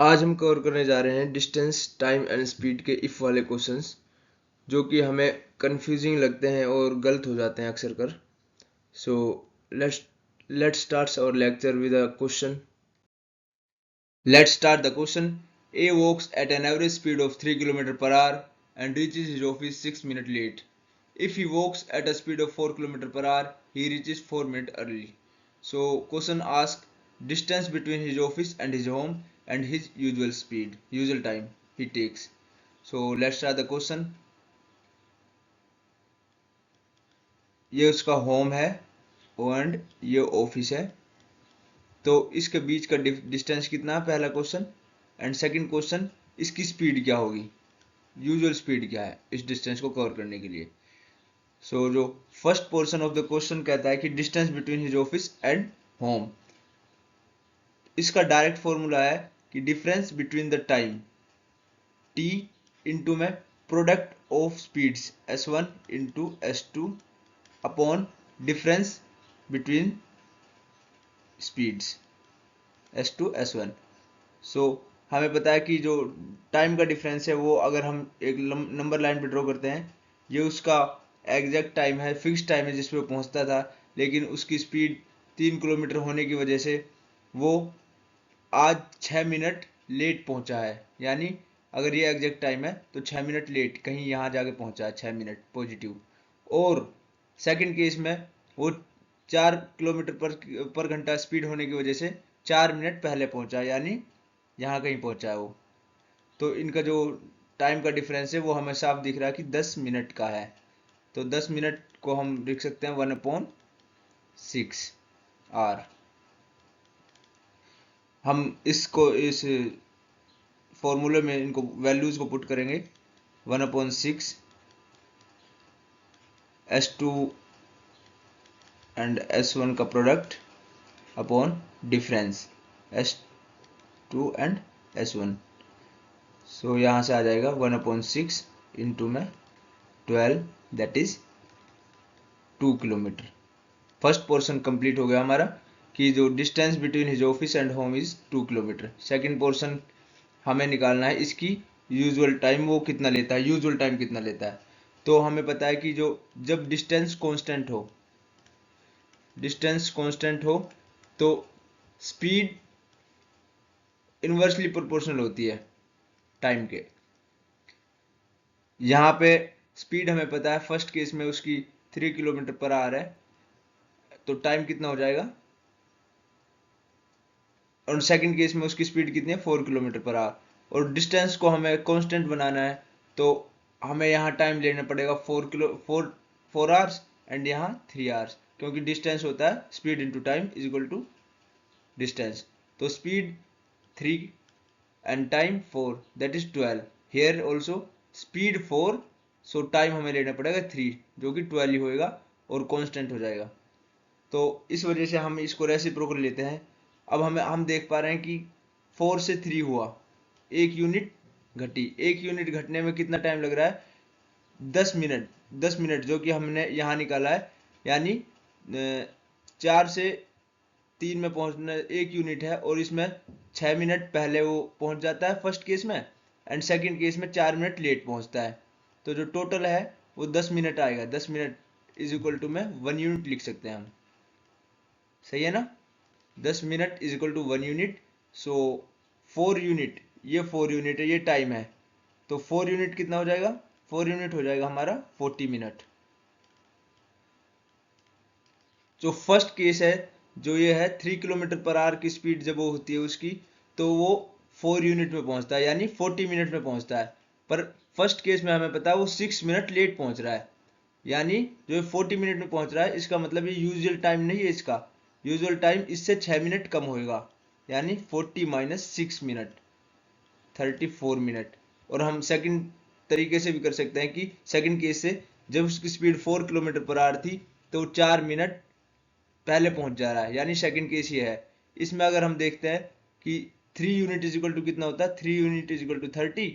आज हम कवर करने जा रहे हैं डिस्टेंस टाइम एंड स्पीड के इफ वाले क्वेश्चंस जो कि हमें कंफ्यूजिंग लगते हैं और गलत हो जाते हैं अक्सर कर। So let's let's start our lecture with a question. Let's start the question. A walks at an average speed of 3 km per hour and reaches his office 6 minutes late. If he walks at a speed of 4 km per hour, he reaches 4 minutes early. So question asks distance between his office and his home and his usual time he takes. So let's start the question. ये उसका home है and ये office है, तो इसके बीच का distance कितना है पहला क्वेश्चन। एंड सेकंड क्वेश्चन, इसकी स्पीड क्या होगी, यूजुअल स्पीड क्या है इस डिस्टेंस को कवर करने के लिए। जो first portion of the question कहता है कि distance between his office and home, इसका डायरेक्ट फॉर्मूला है कि difference between the time T into में product of speeds s1 into s2 upon difference between speeds s2 s1। So हमें पता है कि जो टाइम का डिफरेंस है वो अगर हम एक नंबर लाइन पे ड्रॉ करते हैं, ये उसका एग्जैक्ट टाइम है, फिक्स टाइम है जिस पे वो पहुंचता था, लेकिन उसकी स्पीड 3 किलोमीटर होने की वजह से वो आज 6 मिनट लेट पहुंचा है। यानी अगर ये एग्जैक्ट टाइम है तो 6 मिनट लेट कहीं यहाँ जाके पहुंचा है, 6 मिनट पॉजिटिव। और सेकंड केस में वो 4 किलोमीटर पर घंटा स्पीड होने की वजह से 4 मिनट पहले पहुंचा, यानी यहाँ कहीं पहुंचा है वो। तो इनका जो टाइम का डिफरेंस है वो हमें साफ दिख रहा है कि 10 मिनट का है। तो 10 मिनट को हम लिख सकते हैं 1/6 आर। हम इसको इस फॉर्मूले में इनको वैल्यूज को पुट करेंगे। 1/6 s2 एंड s1 का product upon difference s2 and s1। सो यहाँ से आ जाएगा 1/6 इंटू में 12, that is 2 kilometre. First portion complete हो गया हमारा कि जो distance between his office and home is 2 kilometre. Second portion हमें निकालना है इसकी यूजुअल टाइम, वो कितना लेता है, यूजुअल टाइम कितना लेता है। तो हमें पता है कि जो जब डिस्टेंस कांस्टेंट हो तो स्पीड इन्वर्सली प्रोपोर्शनल होती है टाइम के। यहाँ पे स्पीड हमें पता है फर्स्ट केस में उसकी 3 किलोमीटर पर आवर है, तो टाइम कितना हो जाएगा। और सेकंड केस में उसकी स्पीड कितनी है, 4 किलोमीटर पर आवर। और डिस्टेंस को हमें कांस्टेंट बनाना है तो हमें यहाँ टाइम लेना पड़ेगा 4 आवर्स एंड यहाँ 3 आवर्स, क्योंकि डिस्टेंस होता है speed into time is equal to distance. तो speed 3 and time 4, that is 12। Here also speed 4, so time हमें लेना पड़ेगा 3 जो कि 12 ही होएगा और कांस्टेंट हो जाएगा। तो इस वजह से हम इसको रेसिप्रोकल लेते हैं। अब हम देख पा रहे हैं कि 4 से 3 हुआ, 1 यूनिट घटी। 1 यूनिट घटने में कितना टाइम लग रहा है, 10 मिनट। 10 मिनट जो कि हमने यहाँ निकाला है, यानी 4 से 3 में पहुंचना 1 यूनिट है, और इसमें 6 मिनट पहले वो पहुंच जाता है फर्स्ट केस में, एंड सेकंड केस में 4 मिनट लेट पहुंचता है। तो जो टोटल है वो 10 मिनट आएगा। 10 मिनट इज इक्वल टू में 1 यूनिट लिख सकते हैं हम, सही है ना। 10 minute is equal to 1 unit. So 4 unit, ये 4 यूनिट है, ये टाइम है। तो 4 यूनिट कितना हो जाएगा, 4 यूनिट हो जाएगा हमारा 40 मिनट। जो फर्स्ट केस है, जो ये है 3 किलोमीटर पर आवर की स्पीड जब वो होती है उसकी, तो वो 4 यूनिट में पहुंचता है, यानी 40 मिनट में पहुंचता है। पर फर्स्ट केस में हमें पता है वो 6 मिनट लेट पहुंच रहा है, यानी जो 40 मिनट में पहुंच रहा है, इसका मतलब ये यूजुअल टाइम नहीं है इसका। यूजुअल टाइम इससे 6 मिनट कम होएगा, यानी 40 माइनस 6 मिनट, 34 मिनट। और हम सेकंड तरीके से भी कर सकते हैं कि सेकंड केस से जब उसकी स्पीड 4 किलोमीटर पर आवर थी तो 4 मिनट पहले पहुंच जा रहा है, यानी सेकंड केस ये है। इसमें अगर हम देखते हैं कि 3 यूनिट इज इक्वल टू कितना होता है, 3 यूनिट इज इक्वल टू 30,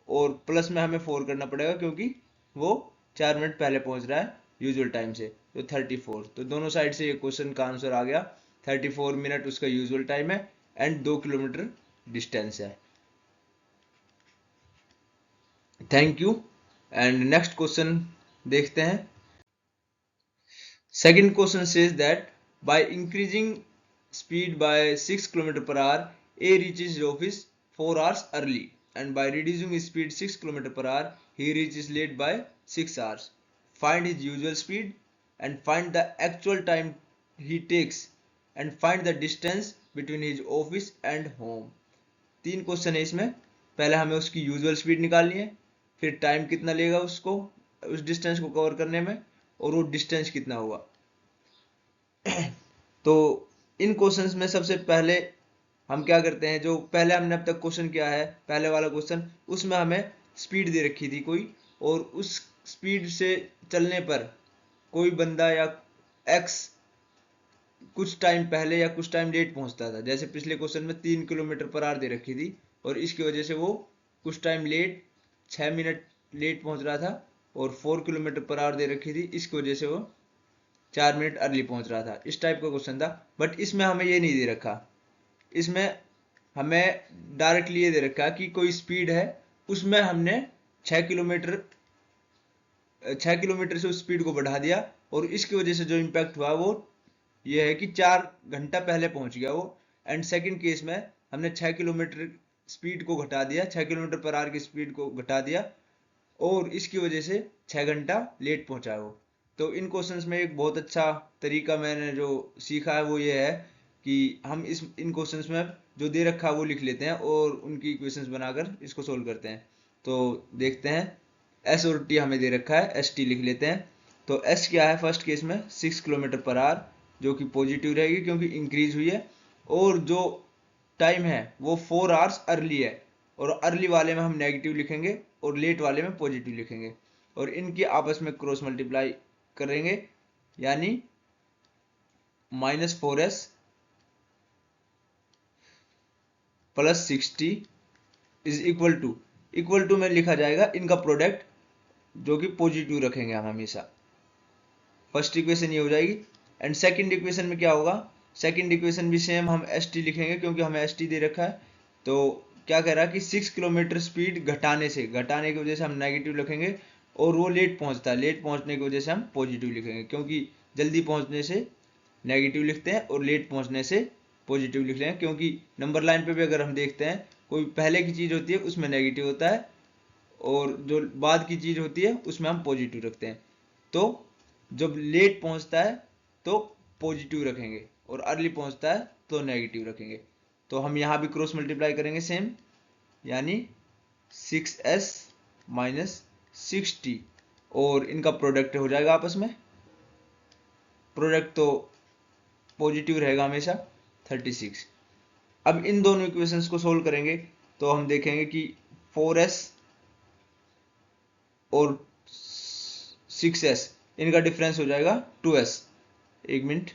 और प्लस में हमें 4 करना पड़ेगा क्योंकि वो 4 मिनट पहले पहुंच रहा है यूजुअल टाइम से, तो 34। तो दोनों साइड से ये क्वेश्चन का आंसर आ गया। 34 मिनट उसका यूजुअल टाइम है एंड 2 किलोमीटर डिस्टेंस है। Thank you. And next question देखते हैं। Second question says that by increasing speed by 6 km per hour, A reaches his office 4 hours early, and by reducing his speed 6 km per hour, he reaches late by 6 hours. Find his usual speed and find the actual time he takes and find the distance between his office and home. तीन question है इसमें। पहले हमें उसकी usual speed निकालनी है, फिर time कितना लेगा उसको उस डिस्टेंस को कवर करने में, और वो डिस्टेंस कितना होगा। तो इन क्वेश्चंस में सबसे पहले हम क्या करते हैं, जो पहले हमने अब तक क्वेश्चन किया है, पहले वाला क्वेश्चन, उसमें हमें स्पीड दे रखी थी कोई, और उस स्पीड से चलने पर कोई बंदा या एक्स कुछ टाइम पहले या कुछ टाइम लेट पहुंचता था। जैसे पिछले क्वेश्चन में 3 किलोमीटर पर आवर दे रखी थी, और इसकी वजह से वो कुछ टाइम लेट 6 मिनट लेट पहुंच रहा था, और 4 किलोमीटर पर आवर दे रखी थी, इसकी वजह से वो 4 मिनट अर्ली पहुंच रहा था। इस टाइप का क्वेश्चन था। बट इसमें हमें ये नहीं दे रखा, इसमें हमें डायरेक्टली ये दे रखा कि कोई स्पीड है, उसमें हमने 6 किलोमीटर से उस स्पीड को बढ़ा दिया, और इसकी वजह से जो इम्पैक्ट हुआ वो ये है कि 4 घंटा पहले पहुंच गया वो। एंड सेकंड केस में हमने 6 किलोमीटर स्पीड को घटा दिया, 6 किलोमीटर पर आवर की स्पीड को घटा दिया, और इसकी वजह से 6 घंटा लेट पहुंचा वो। तो इन क्वेश्चंस में एक बहुत अच्छा तरीका मैंने जो सीखा है वो ये है कि हम इन क्वेश्चंस में जो दे रखा है वो लिख लेते हैं, और उनकी इक्वेशंस बनाकर इसको सोल्व करते हैं। तो देखते हैं, एस और टी हमें दे रखा है, एस टी लिख लेते हैं। तो एस क्या है फर्स्ट केस में 6 किलोमीटर पर आवर, जो कि पॉजिटिव रहेगी क्योंकि इंक्रीज हुई है, और जो टाइम है वो 4 आवर्स अर्ली है, और अर्ली वाले में हम नेगेटिव लिखेंगे और लेट वाले में पॉजिटिव लिखेंगे, और इनकी आपस में क्रॉस मल्टीप्लाई करेंगे, यानी -4s plus 60 is equal to में लिखा जाएगा इनका प्रोडक्ट, जो कि पॉजिटिव रखेंगे हम हमेशा। फर्स्ट इक्वेशन ये हो जाएगी। एंड सेकंड इक्वेशन में क्या होगा, सेकंड इक्वेशन भी सेम हम एस टी लिखेंगे क्योंकि हमें एस टी दे रखा है। तो क्या कह रहा है कि 6 किलोमीटर स्पीड घटाने की वजह से हम नेगेटिव लिखेंगे, और वो लेट पहुंचता है, लेट पहुंचने की वजह से हम पॉजिटिव लिखेंगे, क्योंकि जल्दी पहुंचने से नेगेटिव लिखते हैं और लेट पहुंचने से पॉजिटिव लिख लें। क्योंकि नंबर लाइन पे भी अगर हम देखते हैं, कोई पहले की चीज होती है उसमें नेगेटिव होता है, और जो बाद की चीज होती है उसमें हम पॉजिटिव रखते हैं। तो जब लेट पहुंचता है तो पॉजिटिव रखेंगे, और अर्ली पहुंचता है तो नेगेटिव रखेंगे। तो हम यहां भी क्रॉस मल्टीप्लाई करेंगे सेम, यानी 6s माइनस 60, और इनका प्रोडक्ट हो जाएगा आपस में, प्रोडक्ट तो पॉजिटिव रहेगा हमेशा 36। अब इन दोनों इक्वेशंस को सोल्व करेंगे तो हम देखेंगे कि 4s और 6s इनका डिफरेंस हो जाएगा 2s। एक मिनट,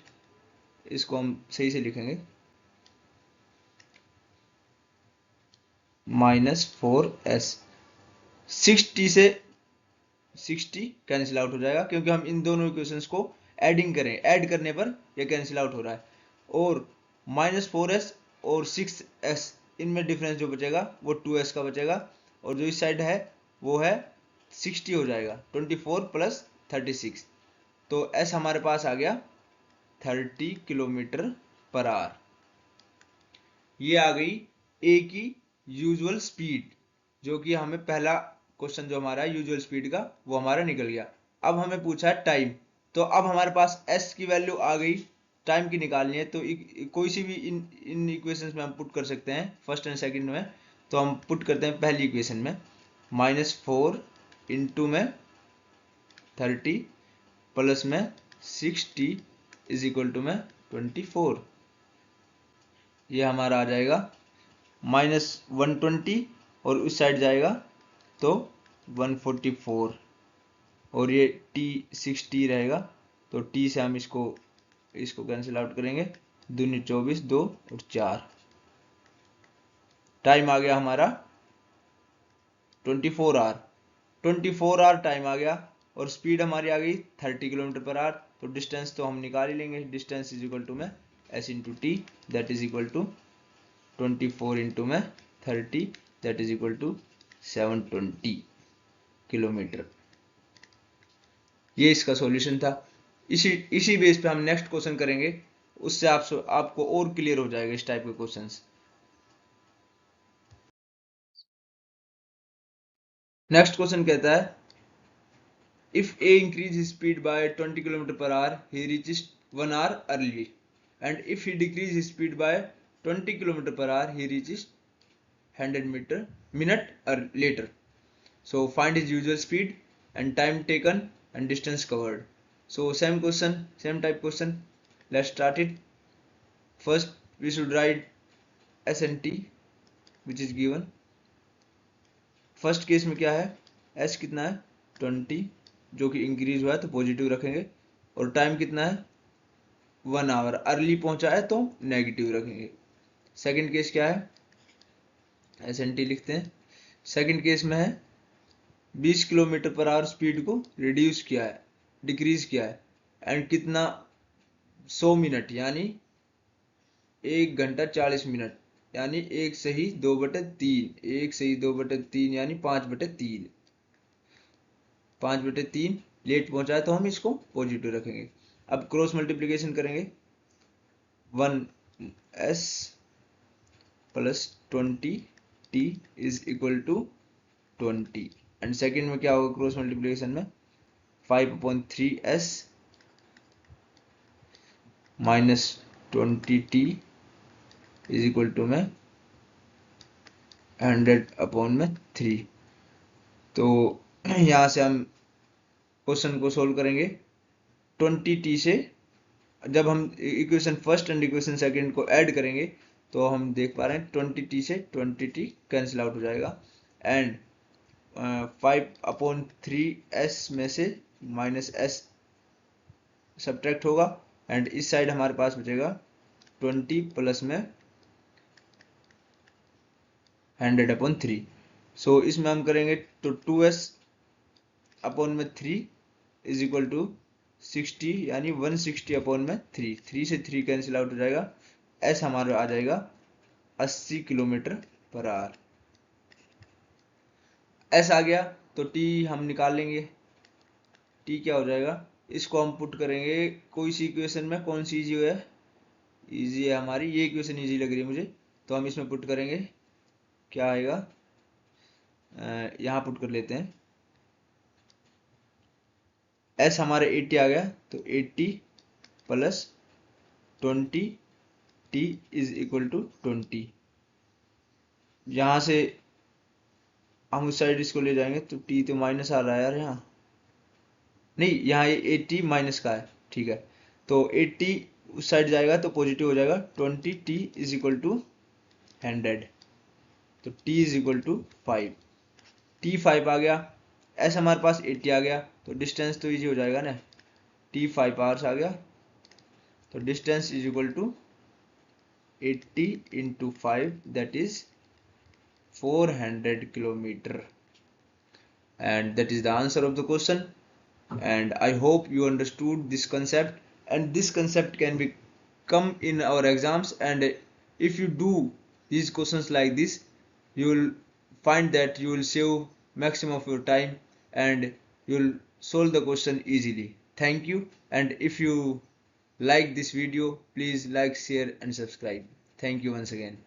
इसको हम सही से लिखेंगे, -4s। 60 से 60 कैंसिल आउट हो जाएगा, क्योंकि हम इन दोनों इक्वेशंस को एडिंग करें, ऐड करने पर ये कैंसिल आउट हो रहा है। और -4s और 6s इनमें डिफरेंस जो बचेगा वो 2s का बचेगा, और जो इस साइड है वो है 60 हो जाएगा, 24 प्लस 36। तो s हमारे पास आ गया 30 किलोमीटर पर आवर। ये आ गई a की यूजुअल स्पीड, जो कि हमें पहला क्वेश्चन जो हमारा यूजुअल स्पीड का वो हमारा निकल गया। अब हमें पूछा है टाइम, तो अब हमारे पास s की वैल्यू आ गई, टाइम की निकालनी है। तो कोई सी भी इन इक्वेशंस में हम पुट कर सकते हैं, फर्स्ट एंड सेकंड में। तो हम पुट करते हैं पहली इक्वेशन में, -4 इंटू में 30 प्लस में 60 इज इक्वल टू में 24। ये हमारा आ जाएगा -120, और उस साइड जाएगा तो 144, और ये t 60 रहेगा, तो t से हम इसको कैंसिल आउट करेंगे, 2 24, 2 और 4। टाइम आ गया हमारा 24 आवर, 24 आवर टाइम आ गया, और स्पीड हमारी आ गई 30 किलोमीटर पर आवर। तो डिस्टेंस तो हम निकाल ही लेंगे, डिस्टेंस इज इक्वल टू में s into t, that is equal to 24 into में 30 that is equal to 720 kilometre. ये इसका सॉल्यूशन था। इसी बेस पे हम नेक्स्ट क्वेश्चन करेंगे, उससे आपको और क्लियर हो जाएगा इस टाइप के क्वेश्चंस। नेक्स्ट क्वेश्चन कहता है if A increase his speed by 20 kilometre per hour he reaches 1 hour early and if he decrease his speed by 20 kilometre per hour he reaches 100 minute later. So find his usual speed and time taken and distance covered. So same question, same type question. Let's start it. First we should write S and T which is given. First case में क्या है, S कितना है 20 जो कि increase हुआ है तो पॉजिटिव रखेंगे, और टाइम कितना है 1 आवर, अर्ली पहुंचा है तो नेगेटिव रखेंगे। सेकंड केस क्या है, SNT लिखते हैं। सेकंड केस में है 20 किलोमीटर पर आवर स्पीड को रिड्यूस किया है, डिक्रीज किया है, एंड कितना 100 मिनट यानी 1 घंटा 40 मिनट यानी 1 सही 2/3, 1 सही 2/3 यानी 5/3, 5/3 लेट पहुंचा है तो हम इसको पॉजिटिव रखेंगे। अब क्रॉस मल्टीप्लीकेशन करेंगे, 1s plus 20t is equal to 20, and second में क्या होगा क्रॉस मल्टीप्लीकेशन में 5/3s minus 20t is equal to में 100/3। तो यहाँ से हम क्वेश्चन को सोल्व करेंगे 20t से। जब हम equation first and equation second को ऐड करेंगे तो हम देख पा रहे हैं 20t से 20t कैंसिल आउट हो जाएगा, एंड 5/3s में से माइनस s सब्ट्रैक्ट होगा, एंड इस साइड हमारे पास बचेगा 20 प्लस में 100/3। सो इसमें हम करेंगे तो 2s/3 इज इक्वल टू 60 यानी 160/3, 3 से 3 कैंसिल आउट हो जाएगा, s हमारा आ जाएगा 80 किलोमीटर पर आवर। s आ गया तो t हम निकाल लेंगे, t क्या हो जाएगा, इसको हम पुट करेंगे कोई सी इक्वेशन में, कौन सी इजी है, इजी है हमारी ये इक्वेशन, इजी लग रही है मुझे, तो हम इसमें पुट करेंगे, क्या आएगा, यहाँ पुट कर लेते हैं, s हमारे 80 आ गया तो 80 plus 20 t is equal to 20। यहाँ से हम उस साइड इसको ले जाएंगे तो t तो माइनस आ रहा है यार, यहाँ नहीं, यहाँ ये 80 माइनस का है, ठीक है, तो 80 उस साइड जाएगा तो पॉजिटिव हो जाएगा, 20t इज इक्वल टू 100, तो t is equal to 5, t 5 आ गया, s हमारे पास 80 आ गया, तो डिस्टेंस तो इजी हो जाएगा ना, t 5 आवर्स आ गया, तो distance is equal to 80 into 5 that is 400 kilometer, and that is the answer of the question. And I hope you understood this concept, and this concept can be come in our exams, and if you do these questions like this you will find that you will save maximum of your time and you will solve the question easily. Thank you, and if you like this video please like, share and subscribe. Thank you once again.